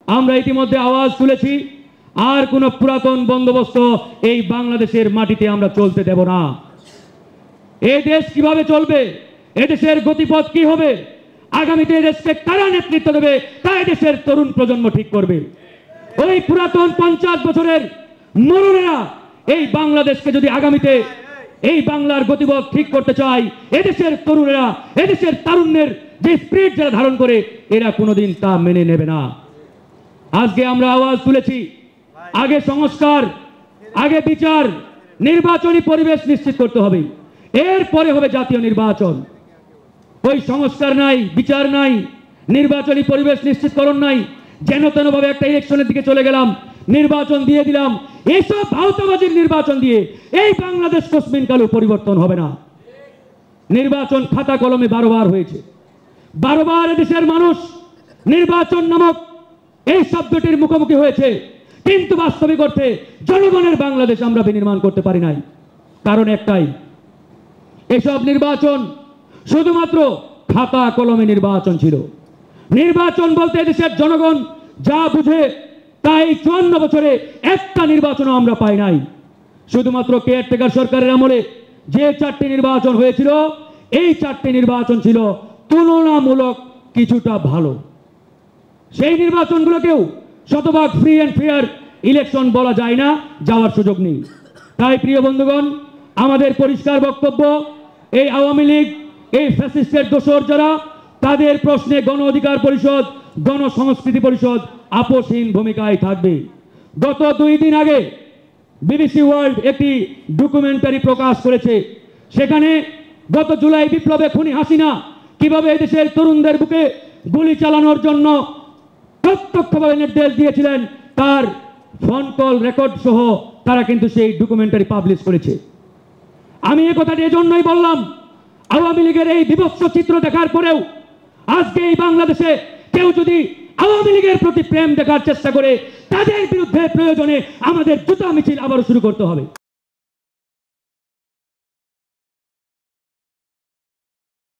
আমরা ইতিমধ্যে আওয়াজ তুলেছি, আর কোনো পুরাতন বন্দোবস্ত এই বাংলাদেশের মাটিতে আমরা চলতে দেব না। এই দেশ কিভাবে চলবে, এদেশের গতিপথ কি হবে, আগামীতে দেশকে কারা নেতৃত্ব দেবে তা দেশের তরুণ প্রজন্ম ঠিক করবে। ওই পুরাতন 50 বছরের মরুনেরা এই বাংলাদেশকে যদি আগামীতে এই বাংলার গতিপথ ঠিক করতে চায়, এদেশের তরুণেরা, এদেশের তারুণ্যের যে স্পিরিট যারা ধারণ করে, এরা কোনোদিন তা মেনে নেবে না। আজকে আমরা আওয়াজ তুলেছি, আগে সংস্কার, আগে বিচার, নির্বাচনী পরিবেশ নিশ্চিত করতে হবে, এরপরে হবে জাতীয় নির্বাচন। ওই সংস্কার নাই, বিচার নাই, নির্বাচনী পরিবেশ নিশ্চিতকরণ নাই, যেন তেন ভাবে একটা ইলেকশনের দিকে চলে গেলাম, নির্বাচন দিয়ে দিলাম। এইসব ভাওতাবাজির নির্বাচন দিয়ে এই বাংলাদেশ কসমিন কালো পরিবর্তন হবে না। নির্বাচন খাতা কলমে 12 বার হয়েছে, 12 বার দেশের মানুষ নির্বাচন নামক এই শব্দটির মুখোমুখি হয়েছে, কিন্তু বাস্তবিক অর্থে জনগণের বাংলাদেশ আমরা বিনির্মাণ করতে পারি নাই। কারণ একটাই, এসব নির্বাচন শুধুমাত্র খাতা কলমে নির্বাচন ছিল। নির্বাচন বলতে দেশের জনগণ যা বুঝে তাই 54 বছরে একটা নির্বাচনও আমরা পাই নাই। শুধুমাত্র কেয়ারটেকার সরকারের আমলে যে 4টি নির্বাচন হয়েছিল, এই 4টি নির্বাচন ছিল তুলনামূলক কিছুটা ভালো। সেই নির্বাচনগুলোকেও শতভাগ ফ্রি অ্যান্ড ফেয়ার ইলেকশন বলা যায় না, যাওয়ার সুযোগ নেই। তাই প্রিয় বন্ধুগণ, আমাদের পরিষ্কার বক্তব্য, এই আওয়ামী লীগ, এই ফ্যাসিস্টের দোসর যারা, তাদের প্রশ্নে গণ অধিকার পরিষদ, গণসংস্কৃতি পরিষদ আপোষহীন ভূমিকায় থাকবে। গত 2 দিন আগে বিবিসি ওয়ার্ল্ড একটি ডকুমেন্টারি প্রকাশ করেছে। সেখানে গত জুলাই বিপ্লবে খুনি হাসিনা কিভাবে দেশের তরুণদের বুকে গুলি চালানোর জন্য প্রত্যক্ষভাবে নির্দেশ দিয়েছিলেন, তার ফোন কল রেকর্ড সহ তারা কিন্তু সেই ডকুমেন্টারি পাবলিশ করেছে। আমি এই কথাটি এজন্যই বললাম, আওয়ামী লীগের এই বিভৎস চিত্র দেখার পরেও আজকে এই বাংলাদেশে কেউ যদি আওয়ামী লীগের প্রতি প্রেম দেখার চেষ্টা করে, তাদের বিরুদ্ধে প্রয়োজনে আমাদের জুতা মিছিল আবারও শুরু করতে হবে।